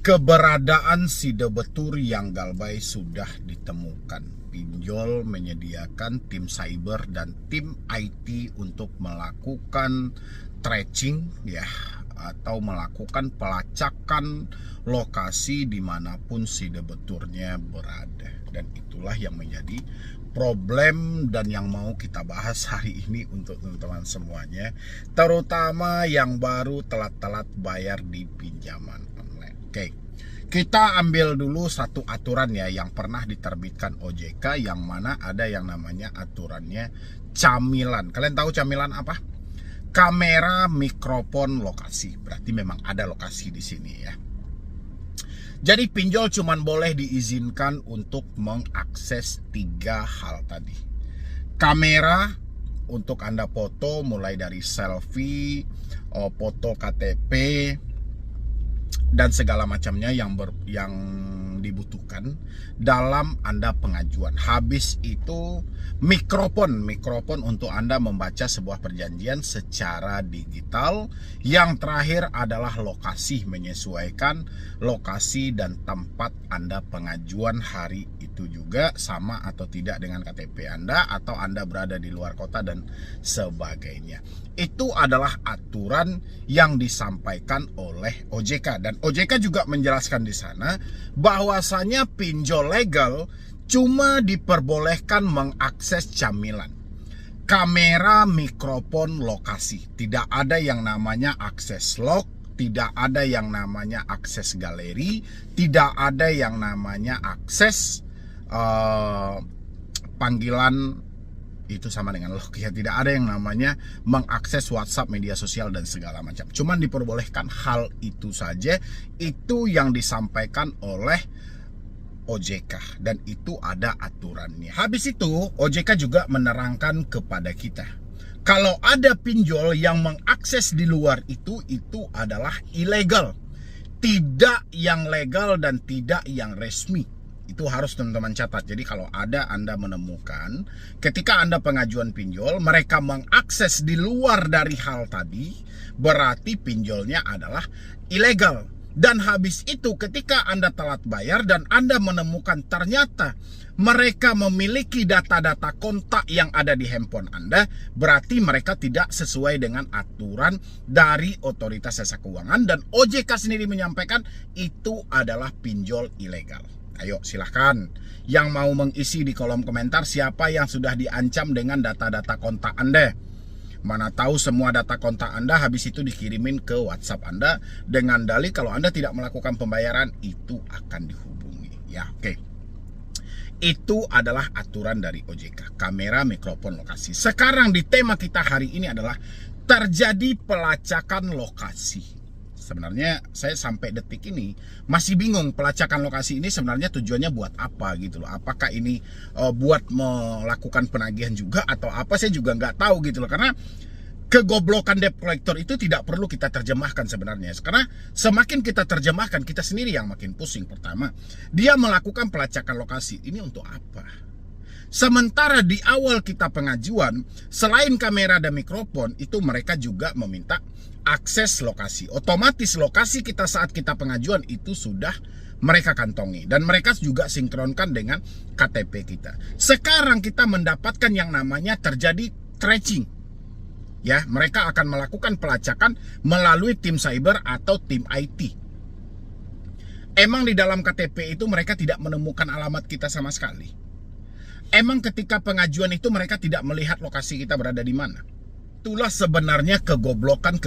Keberadaan si Debetur yang Galbay sudah ditemukan. Pinjol menyediakan tim cyber dan tim IT untuk melakukan tracing ya, atau melakukan pelacakan lokasi dimanapun si Debeturnya berada. Dan itulah yang menjadi problem dan yang mau kita bahas hari ini untuk teman-teman semuanya, terutama yang baru telat-telat bayar di pinjaman online. Oke, kita ambil dulu satu aturan ya yang pernah diterbitkan OJK, yang mana ada yang namanya aturannya camilan. Kalian tahu camilan apa? Kamera mikrofon lokasi. Berarti memang ada lokasi di sini ya. Jadi pinjol cuman boleh diizinkan untuk mengakses 3 hal tadi. Kamera untuk Anda foto mulai dari selfie, foto KTP dan segala macamnya yang dibutuhkan dalam Anda pengajuan. Habis itu mikrofon untuk Anda membaca sebuah perjanjian secara digital. Yang terakhir adalah lokasi, menyesuaikan lokasi dan tempat Anda pengajuan hari itu juga sama atau tidak dengan KTP Anda, atau Anda berada di luar kota dan sebagainya. Itu adalah aturan yang disampaikan oleh OJK, dan OJK juga menjelaskan di sana bahwasanya pinjol legal cuma diperbolehkan mengakses camilan, kamera, mikrofon, lokasi. Tidak ada yang namanya akses log, tidak ada yang namanya akses galeri, tidak ada yang namanya akses panggilan itu sama dengan log ya. Tidak ada yang namanya mengakses WhatsApp, media sosial dan segala macam. Cuman diperbolehkan hal itu saja. Itu yang disampaikan oleh OJK dan itu ada aturannya. Habis itu OJK juga menerangkan kepada kita, kalau ada pinjol yang mengakses di luar itu adalah ilegal. Tidak yang legal dan tidak yang resmi. Itu harus teman-teman catat. Jadi kalau ada Anda menemukan ketika Anda pengajuan pinjol, mereka mengakses di luar dari hal tadi, berarti pinjolnya adalah ilegal. Dan habis itu ketika Anda telat bayar dan Anda menemukan ternyata mereka memiliki data-data kontak yang ada di handphone Anda, berarti mereka tidak sesuai dengan aturan dari Otoritas Jasa Keuangan, dan OJK sendiri menyampaikan itu adalah pinjol ilegal. Ayo silahkan yang mau mengisi di kolom komentar siapa yang sudah diancam dengan data-data kontak Anda. Mana tahu semua data kontak Anda habis itu dikirimin ke WhatsApp Anda dengan dalih kalau Anda tidak melakukan pembayaran itu akan dihubungi. Ya, oke. Itu adalah aturan dari OJK, kamera, mikrofon, lokasi. Sekarang di tema kita hari ini adalah terjadi pelacakan lokasi. Sebenarnya saya sampai detik ini masih bingung pelacakan lokasi ini sebenarnya tujuannya buat apa gitu loh. Apakah ini buat melakukan penagihan juga atau apa, saya juga nggak tahu gitu loh. Karena kegoblokan debt collector itu tidak perlu kita terjemahkan sebenarnya. Karena semakin kita terjemahkan, kita sendiri yang makin pusing. Pertama, dia melakukan pelacakan lokasi. Ini untuk apa? Sementara di awal kita pengajuan, selain kamera dan mikrofon, itu mereka juga meminta akses lokasi. Otomatis lokasi kita saat kita pengajuan itu sudah mereka kantongi. Dan mereka juga sinkronkan dengan KTP kita. Sekarang kita mendapatkan yang namanya terjadi tracing. Ya, mereka akan melakukan pelacakan melalui tim cyber atau tim IT. Emang di dalam KTP itu mereka tidak menemukan alamat kita sama sekali. Emang ketika pengajuan itu mereka tidak melihat lokasi kita berada di mana. Itulah sebenarnya kegoblokan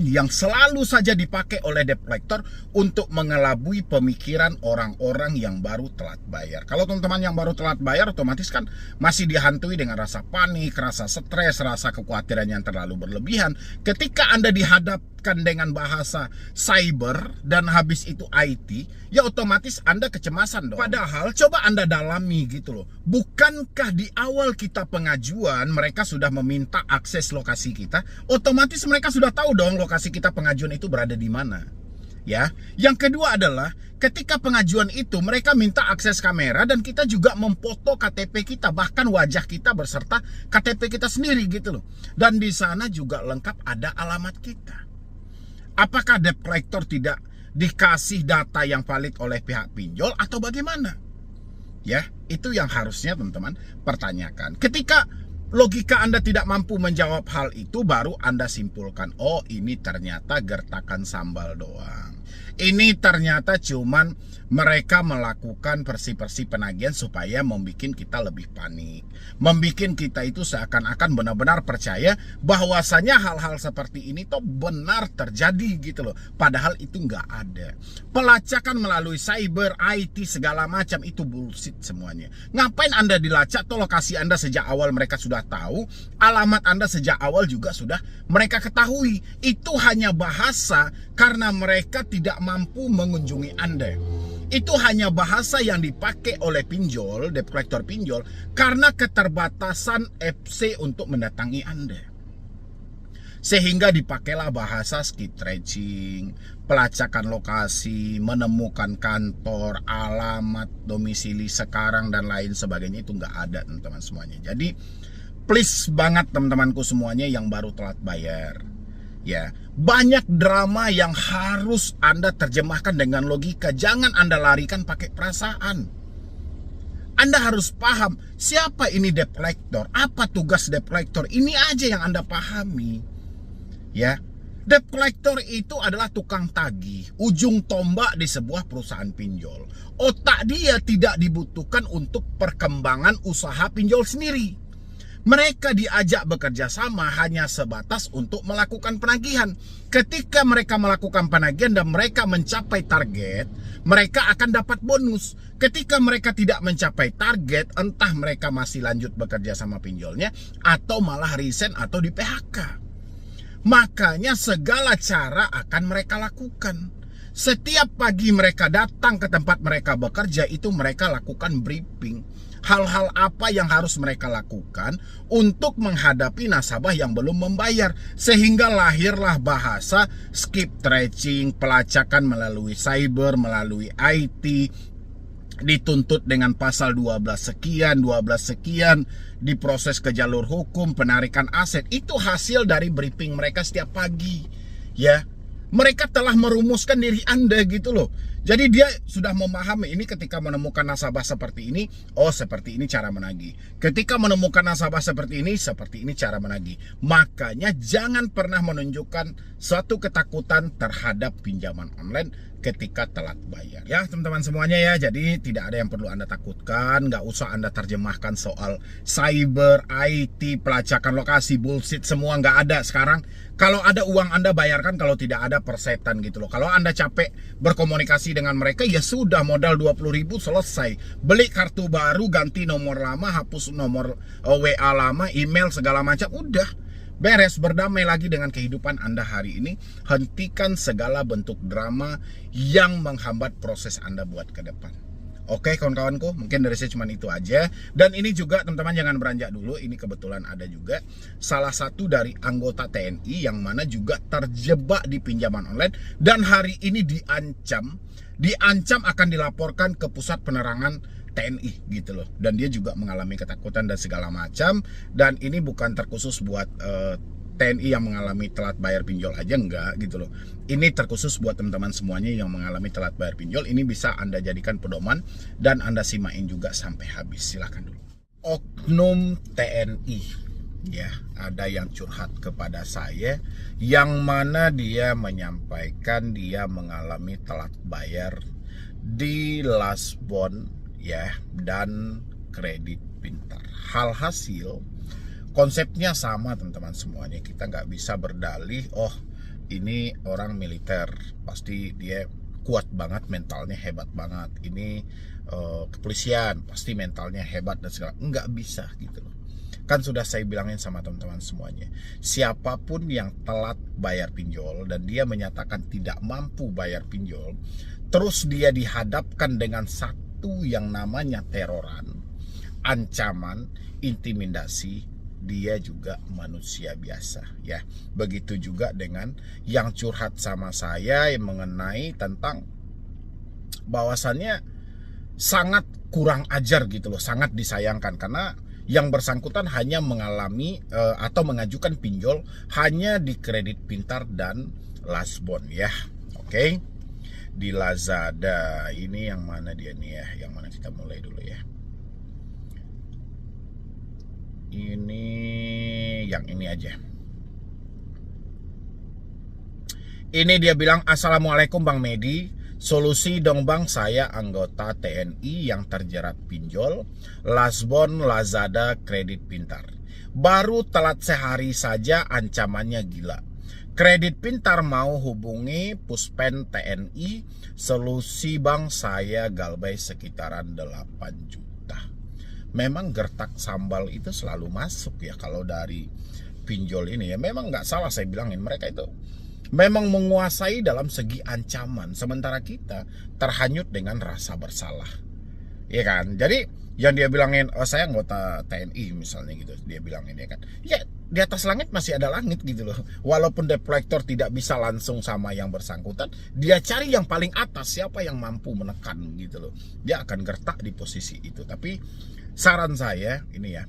yang selalu saja dipakai oleh debt collector untuk mengelabui pemikiran orang-orang yang baru telat bayar. Kalau teman-teman yang baru telat bayar otomatis kan masih dihantui dengan rasa panik, rasa stres, rasa kekhawatiran yang terlalu berlebihan. Ketika Anda dihadapkan dengan bahasa cyber dan habis itu IT, ya otomatis Anda kecemasan dong. Padahal coba Anda dalami gitu loh. Bukankah di awal kita pengajuan mereka sudah meminta akses lokasi kita? Otomatis mereka sudah tahu dong lokasi kita pengajuan itu berada di mana. Ya, yang kedua adalah ketika pengajuan itu mereka minta akses kamera dan kita juga memfoto KTP kita, bahkan wajah kita berserta KTP kita sendiri gitu loh. Dan di sana juga lengkap ada alamat kita. Apakah debt collector tidak dikasih data yang valid oleh pihak pinjol atau bagaimana? Ya, itu yang harusnya teman-teman pertanyakan. Ketika logika Anda tidak mampu menjawab hal itu, baru Anda simpulkan, oh ini ternyata gertakan sambal doang. Ini ternyata cuman mereka melakukan versi-versi penagihan supaya membuat kita lebih panik. Membuat kita itu seakan-akan benar-benar percaya bahwasanya hal-hal seperti ini tuh benar terjadi gitu loh. Padahal itu nggak ada. Pelacakan melalui cyber, IT, segala macam itu bullshit semuanya. Ngapain Anda dilacak? Toh lokasi Anda sejak awal mereka sudah tahu. Alamat Anda sejak awal juga sudah mereka ketahui. Itu hanya bahasa karena mereka tidak mampu mengunjungi Anda. Itu hanya bahasa yang dipakai oleh pinjol, debt collector pinjol, karena keterbatasan FC untuk mendatangi Anda. Sehingga dipakailah bahasa skip tracing, pelacakan lokasi, menemukan kantor, alamat, domisili sekarang, dan lain sebagainya. Itu nggak ada teman-teman semuanya. Jadi please banget teman-temanku semuanya yang baru telat bayar. Ya, banyak drama yang harus Anda terjemahkan dengan logika. Jangan Anda larikan pakai perasaan. Anda harus paham siapa ini debt collector, apa tugas debt collector. Ini aja yang Anda pahami. Ya, debt collector itu adalah tukang tagih, ujung tombak di sebuah perusahaan pinjol. Otak dia tidak dibutuhkan untuk perkembangan usaha pinjol sendiri. Mereka diajak bekerja sama hanya sebatas untuk melakukan penagihan. Ketika mereka melakukan penagihan dan mereka mencapai target, mereka akan dapat bonus. Ketika mereka tidak mencapai target, entah mereka masih lanjut bekerja sama pinjolnya atau malah resign atau di PHK. Makanya segala cara akan mereka lakukan. Setiap pagi mereka datang ke tempat mereka bekerja, itu mereka lakukan briefing. Hal-hal apa yang harus mereka lakukan untuk menghadapi nasabah yang belum membayar. Sehingga lahirlah bahasa skip tracing, pelacakan melalui cyber, melalui IT, dituntut dengan pasal 12 sekian, diproses ke jalur hukum, penarikan aset. Itu hasil dari briefing mereka setiap pagi. Ya, mereka telah merumuskan diri Anda gitu loh. Jadi dia sudah memahami ini ketika menemukan nasabah seperti ini, oh seperti ini cara menagih. Ketika menemukan nasabah seperti ini cara menagih. Makanya jangan pernah menunjukkan suatu ketakutan terhadap pinjaman online ketika telat bayar. Ya teman-teman semuanya ya, jadi tidak ada yang perlu Anda takutkan. Nggak usah Anda terjemahkan soal cyber, IT, pelacakan lokasi, bullshit semua nggak ada sekarang. Kalau ada uang Anda bayarkan, kalau tidak ada persetan gitu loh. Kalau Anda capek berkomunikasi dengan mereka, ya sudah, modal 20.000 selesai. Beli kartu baru, ganti nomor lama, hapus nomor WA lama, email segala macam, udah beres, berdamai lagi dengan kehidupan Anda hari ini. Hentikan segala bentuk drama yang menghambat proses Anda buat ke depan. Oke kawan-kawanku, mungkin dari saya cuma itu aja. Dan ini juga teman-teman jangan beranjak dulu. Ini kebetulan ada juga salah satu dari anggota TNI yang mana juga terjebak di pinjaman online. Dan hari ini diancam akan dilaporkan ke pusat penerangan TNI gitu loh. Dan dia juga mengalami ketakutan dan segala macam. Dan ini bukan terkhusus buat TNI yang mengalami telat bayar pinjol aja, enggak gitu loh. Ini terkhusus buat teman-teman semuanya yang mengalami telat bayar pinjol. Ini bisa Anda jadikan pedoman dan Anda simain juga sampai habis. Silahkan dulu. Oknum TNI, ya, ada yang curhat kepada saya yang mana dia menyampaikan dia mengalami telat bayar di Lasbon ya dan kredit pintar. Hasil konsepnya sama teman-teman semuanya. Kita nggak bisa berdalih, oh ini orang militer, pasti dia kuat banget, mentalnya hebat banget. Ini kepolisian, pasti mentalnya hebat dan segala. Nggak bisa gitu loh. Kan sudah saya bilangin sama teman-teman semuanya. Siapapun yang telat bayar pinjol dan dia menyatakan tidak mampu bayar pinjol, terus dia dihadapkan dengan satu yang namanya teroran, ancaman, intimidasi, dia juga manusia biasa ya. Begitu juga dengan yang curhat sama saya yang mengenai tentang bahwasannya sangat kurang ajar gitu loh, sangat disayangkan karena yang bersangkutan hanya mengalami atau mengajukan pinjol hanya di kredit pintar dan Lasbon ya. Oke. di Lazada. Ini yang mana dia nih ya? Yang mana kita mulai dulu ya? Ini yang ini aja. Ini dia bilang, "Assalamualaikum Bang Medi. Solusi dong Bang, saya anggota TNI yang terjerat pinjol, lasbon, Lazada, kredit pintar. Baru telat sehari saja ancamannya gila. Kredit pintar mau hubungi Puspen TNI. Solusi Bang, saya galbay sekitaran 8 juta. Memang gertak sambal itu selalu masuk ya kalau dari pinjol ini ya. Memang nggak salah saya bilangin, mereka itu memang menguasai dalam segi ancaman, sementara kita terhanyut dengan rasa bersalah, ya kan? Jadi yang dia bilangin, "Oh saya anggota TNI" misalnya gitu, dia bilangin ya kan, ya di atas langit masih ada langit gitu loh. Walaupun debt collector tidak bisa langsung sama yang bersangkutan, dia cari yang paling atas, siapa yang mampu menekan gitu loh, dia akan gertak di posisi itu. Tapi saran saya ini ya,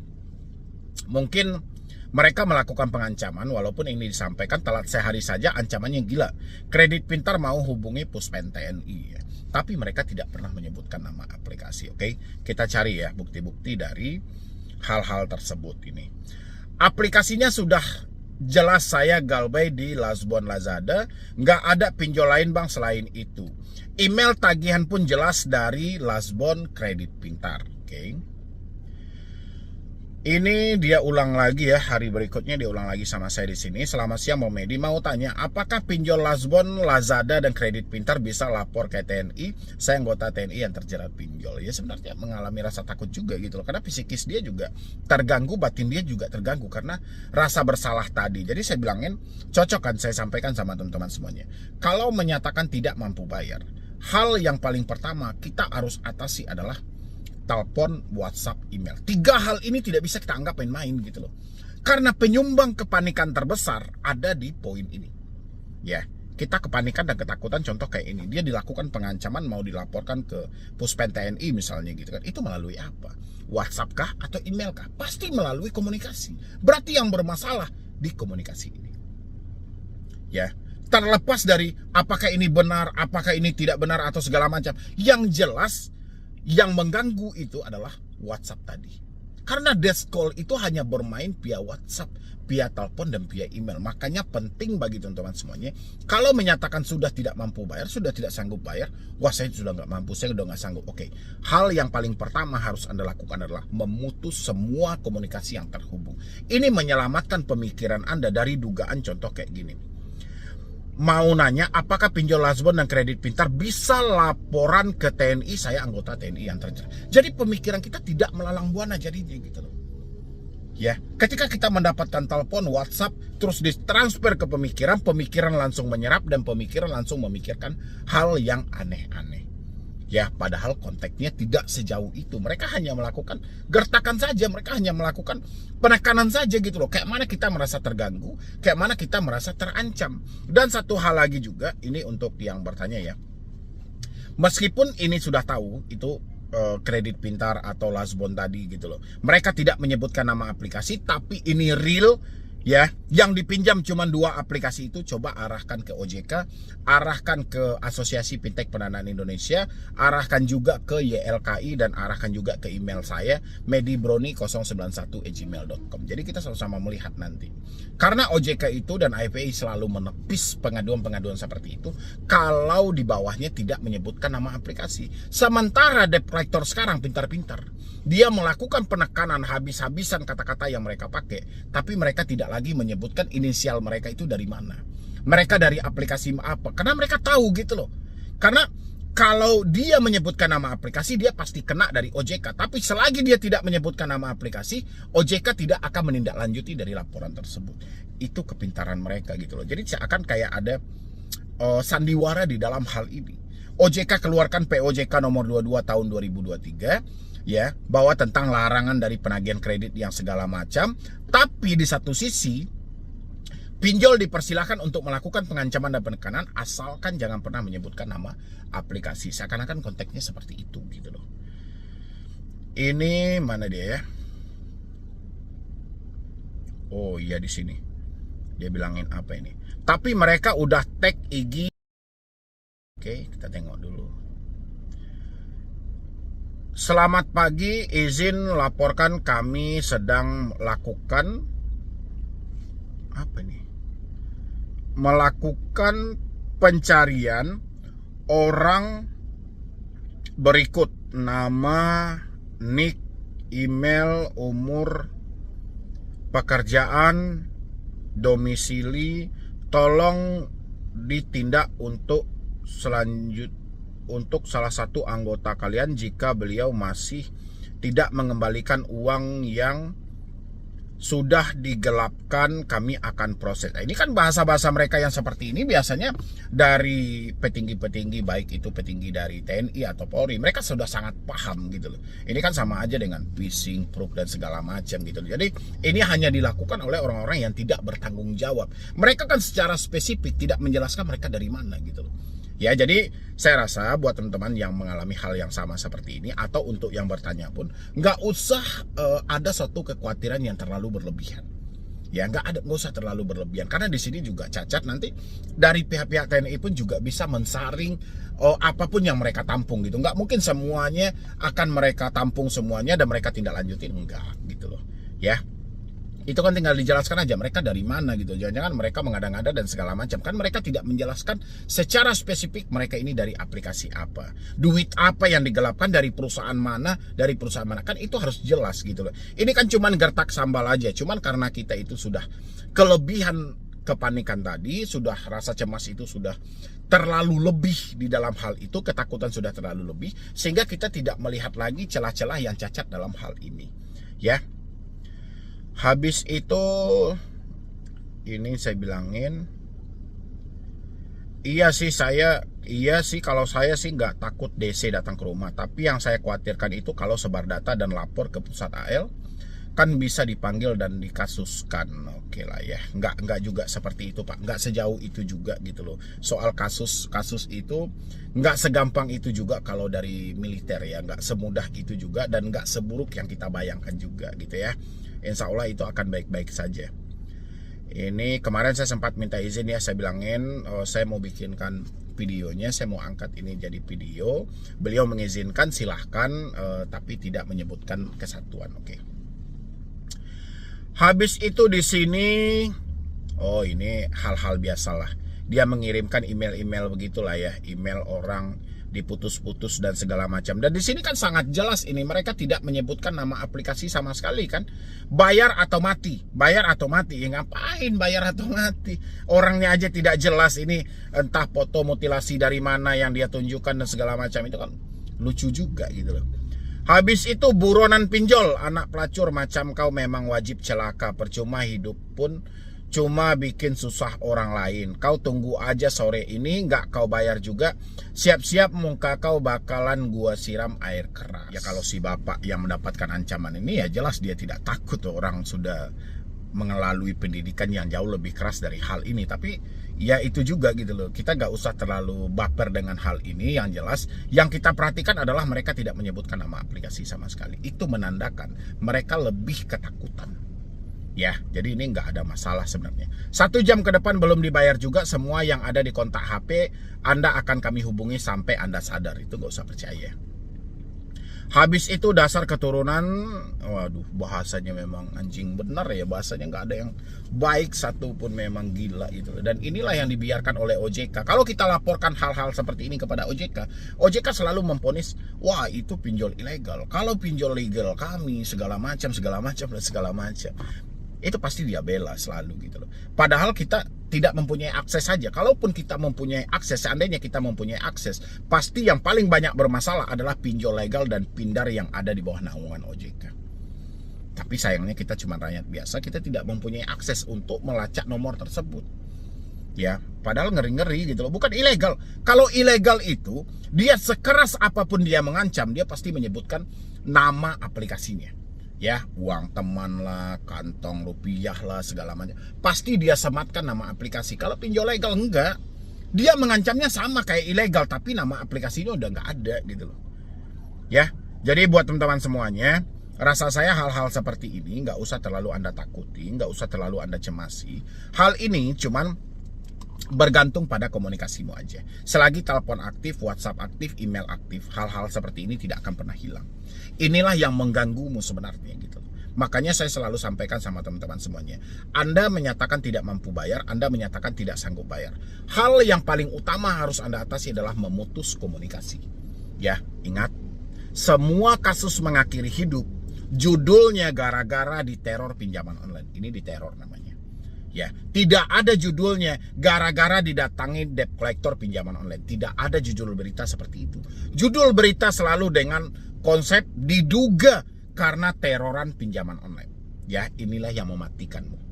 mungkin mereka melakukan pengancaman, walaupun ini disampaikan telat sehari saja ancamannya gila. Kredit pintar mau hubungi Puspen TNI ya. Tapi mereka tidak pernah menyebutkan nama aplikasi. Oke, kita cari ya bukti-bukti dari hal-hal tersebut ini. Aplikasinya sudah jelas saya galbay di Lasbon Lazada, nggak ada pinjol lain Bang selain itu. Email tagihan pun jelas dari Lasbon Kredit Pintar. Oke. Ini dia ulang lagi ya, hari berikutnya dia ulang lagi sama saya di sini. "Selamat siang Bang Medi, mau tanya apakah pinjol lasbon, Lazada dan kredit pintar bisa lapor ke TNI? Saya anggota TNI yang terjerat pinjol." Ya sebenarnya mengalami rasa takut juga gitu loh, karena psikis dia juga terganggu, batin dia juga terganggu karena rasa bersalah tadi. Jadi saya bilangin, cocok kan saya sampaikan sama teman-teman semuanya. Kalau menyatakan tidak mampu bayar, hal yang paling pertama kita harus atasi adalah telepon, WhatsApp, email. 3 hal ini tidak bisa kita anggap main-main gitu loh. Karena penyumbang kepanikan terbesar ada di poin ini. Ya, kita kepanikan dan ketakutan contoh kayak ini. Dia dilakukan pengancaman mau dilaporkan ke Puspen TNI misalnya gitu kan. Itu melalui apa? WhatsApp kah atau email kah? Pasti melalui komunikasi. Berarti yang bermasalah di komunikasi ini. Ya, terlepas dari apakah ini benar, apakah ini tidak benar atau segala macam. Yang jelas yang mengganggu itu adalah WhatsApp tadi. Karena desk call itu hanya bermain via WhatsApp, via telepon, dan via email. Makanya penting bagi teman-teman semuanya, kalau menyatakan sudah tidak mampu bayar, sudah tidak sanggup bayar, wah saya sudah nggak mampu, saya sudah nggak sanggup. Oke, hal yang paling pertama harus Anda lakukan adalah memutus semua komunikasi yang terhubung. Ini menyelamatkan pemikiran Anda dari dugaan contoh kayak gini. Mau nanya apakah pinjol lasbon dan kredit pintar bisa laporan ke TNI, saya anggota TNI yang terjerat. Jadi pemikiran kita tidak melalang buana jadinya gitu loh. Ya, ketika kita mendapatkan telepon, WhatsApp, terus ditransfer ke pemikiran, pemikiran langsung menyerap dan pemikiran langsung memikirkan hal yang aneh-aneh. Ya, padahal konteksnya tidak sejauh itu. Mereka hanya melakukan gertakan saja, mereka hanya melakukan penekanan saja gitu loh. Kayak mana kita merasa terganggu, kayak mana kita merasa terancam. Dan satu hal lagi juga, ini untuk yang bertanya ya. Meskipun ini sudah tahu itu kredit pintar atau lasbon tadi gitu loh. Mereka tidak menyebutkan nama aplikasi, tapi ini real. Ya, yang dipinjam cuma 2 aplikasi itu, coba arahkan ke OJK, arahkan ke Asosiasi Fintech Pendanaan Indonesia, arahkan juga ke YLKI, dan arahkan juga ke email saya medibroni091@gmail.com. Jadi kita sama-sama melihat nanti. Karena OJK itu dan IPI selalu menepis pengaduan-pengaduan seperti itu kalau di bawahnya tidak menyebutkan nama aplikasi. Sementara debt collector sekarang pintar-pintar. Dia melakukan penekanan habis-habisan kata-kata yang mereka pakai, tapi mereka tidak lagi menyebutkan inisial mereka itu dari mana. Mereka dari aplikasi apa, karena mereka tahu gitu loh. Karena kalau dia menyebutkan nama aplikasi, dia pasti kena dari OJK. Tapi selagi dia tidak menyebutkan nama aplikasi, OJK tidak akan menindaklanjuti dari laporan tersebut. Itu kepintaran mereka gitu loh. Jadi seakan kayak ada sandiwara di dalam hal ini. OJK keluarkan POJK nomor 22 tahun 2023 ya, bahwa tentang larangan dari penagihan kredit yang segala macam. Tapi di satu sisi pinjol dipersilahkan untuk melakukan pengancaman dan penekanan asalkan jangan pernah menyebutkan nama aplikasi. Seakan-akan konteksnya seperti itu gitu loh. Ini mana dia ya? Oh iya di sini. Dia bilangin apa ini? Tapi mereka udah tag IG Oke, kita tengok dulu. Selamat pagi, izin laporkan kami sedang lakukan apa nih? Melakukan pencarian orang berikut nama, nick, email, umur, pekerjaan, domisili. Tolong ditindak untuk salah satu anggota kalian jika beliau masih tidak mengembalikan uang yang sudah digelapkan, kami akan proses. Nah, ini kan bahasa-bahasa mereka yang seperti ini biasanya dari petinggi-petinggi, baik itu petinggi dari TNI atau Polri. Mereka sudah sangat paham gitu loh. Ini kan sama aja dengan phishing, proof dan segala macam gitu loh. Jadi ini hanya dilakukan oleh orang-orang yang tidak bertanggung jawab. Mereka kan secara spesifik tidak menjelaskan mereka dari mana gitu loh. Ya, jadi saya rasa buat teman-teman yang mengalami hal yang sama seperti ini atau untuk yang bertanya pun nggak usah ada suatu kekhawatiran yang terlalu berlebihan. Ya, nggak usah terlalu berlebihan karena di sini juga cacat nanti dari pihak-pihak TNI pun juga bisa mensaring apapun yang mereka tampung gitu. Nggak mungkin semuanya akan mereka tampung semuanya dan mereka tindak lanjutin, enggak gitu loh. Ya. Itu kan tinggal dijelaskan aja mereka dari mana gitu. Jangan-jangan mereka mengada-ngada dan segala macam. Kan mereka tidak menjelaskan secara spesifik mereka ini dari aplikasi apa. Duit apa yang digelapkan dari perusahaan mana, Kan itu harus jelas gitu loh. Ini kan cuman gertak sambal aja. Cuman karena kita itu sudah kelebihan kepanikan tadi, sudah rasa cemas itu sudah terlalu lebih di dalam hal itu, ketakutan sudah terlalu lebih, sehingga kita tidak melihat lagi celah-celah yang cacat dalam hal ini. Ya. Habis itu ini saya bilangin, iya sih kalau saya sih nggak takut DC datang ke rumah, tapi yang saya khawatirkan itu kalau sebar data dan lapor ke pusat AL kan bisa dipanggil dan dikasuskan. Oke lah ya, nggak juga seperti itu Pak, nggak sejauh itu juga gitu loh. Soal kasus itu nggak segampang itu juga kalau dari militer ya, nggak semudah itu juga dan nggak seburuk yang kita bayangkan juga gitu ya. Insya Allah itu akan baik-baik saja. Ini kemarin saya sempat minta izin ya, saya bilangin saya mau bikinkan videonya, saya mau angkat ini jadi video. Beliau mengizinkan, silahkan, tapi tidak menyebutkan kesatuan. Oke. Habis itu di sini, ini hal-hal biasalah. Dia mengirimkan email-email begitulah ya, email orang diputus-putus dan segala macam. Dan di sini kan sangat jelas ini mereka tidak menyebutkan nama aplikasi sama sekali kan. Bayar atau mati. Ya ngapain bayar atau mati? Orangnya aja tidak jelas ini, entah foto mutilasi dari mana yang dia tunjukkan dan segala macam, itu kan lucu juga gitu loh. Habis itu buronan pinjol, anak pelacur macam kau memang wajib celaka, percuma hidup pun cuma bikin susah orang lain. Kau tunggu aja sore ini, nggak kau bayar juga, siap-siap muka kau bakalan gua siram air keras. Ya kalau si bapak yang mendapatkan ancaman ini ya jelas dia tidak takut, orang sudah mengelalui pendidikan yang jauh lebih keras dari hal ini. Tapi ya itu juga gitu loh, kita nggak usah terlalu baper dengan hal ini. Yang jelas yang kita perhatikan adalah mereka tidak menyebutkan nama aplikasi sama sekali. Itu menandakan mereka lebih ketakutan. Ya, jadi ini nggak ada masalah sebenarnya. 1 jam ke depan belum dibayar juga, semua yang ada di kontak HP Anda akan kami hubungi sampai Anda sadar. Itu nggak usah percaya. Habis itu dasar keturunan, waduh bahasanya memang anjing benar ya, bahasanya nggak ada yang baik satupun, memang gila gitu. Dan inilah yang dibiarkan oleh OJK. Kalau kita laporkan hal-hal seperti ini kepada OJK selalu memvonis, wah itu pinjol ilegal. Kalau pinjol legal kami segala macam. Itu pasti dia bela selalu gitu loh. Padahal kita tidak mempunyai akses saja. Kalaupun kita mempunyai akses, seandainya kita mempunyai akses, pasti yang paling banyak bermasalah adalah pinjol legal dan pindar yang ada di bawah naungan OJK. Tapi sayangnya kita cuma rakyat biasa, kita tidak mempunyai akses untuk melacak nomor tersebut. Ya, padahal ngeri-ngeri gitu loh. Bukan ilegal. Kalau ilegal itu, dia sekeras apapun dia mengancam, dia pasti menyebutkan nama aplikasinya. Ya, uang teman lah, kantong rupiah lah, segala macam. Pasti dia sematkan nama aplikasi. Kalau pinjol legal enggak. Dia mengancamnya sama kayak ilegal, tapi nama aplikasinya udah nggak ada gitu loh. Ya, jadi buat teman-teman semuanya, rasa saya hal-hal seperti ini nggak usah terlalu Anda takuti, nggak usah terlalu Anda cemasi. Hal ini cuman bergantung pada komunikasimu aja. Selagi telepon aktif, WhatsApp aktif, email aktif, hal-hal seperti ini tidak akan pernah hilang. Inilah yang mengganggumu sebenarnya gitu. Makanya saya selalu sampaikan sama teman-teman semuanya. Anda menyatakan tidak mampu bayar, Anda menyatakan tidak sanggup bayar. Hal yang paling utama harus Anda atasi adalah memutus komunikasi. Ya, ingat, semua kasus mengakhiri hidup, judulnya gara-gara diteror pinjaman online. Ini diteror namanya. Ya, tidak ada judulnya gara-gara didatangi debt collector pinjaman online. Tidak ada judul berita seperti itu. Judul berita selalu dengan konsep diduga karena teroran pinjaman online. Ya, inilah yang mematikanmu.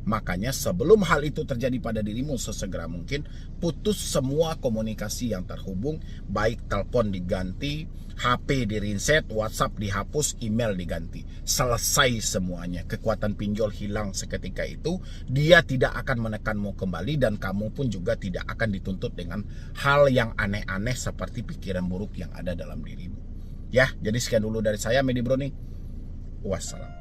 Makanya sebelum hal itu terjadi pada dirimu, sesegera mungkin putus semua komunikasi yang terhubung, baik telepon diganti, HP di-reset, WhatsApp dihapus, email diganti. Selesai semuanya. Kekuatan pinjol hilang seketika itu. Dia tidak akan menekanmu kembali dan kamu pun juga tidak akan dituntut dengan hal yang aneh-aneh seperti pikiran buruk yang ada dalam dirimu. Ya, jadi sekian dulu dari saya, Medi Broni. Wassalam.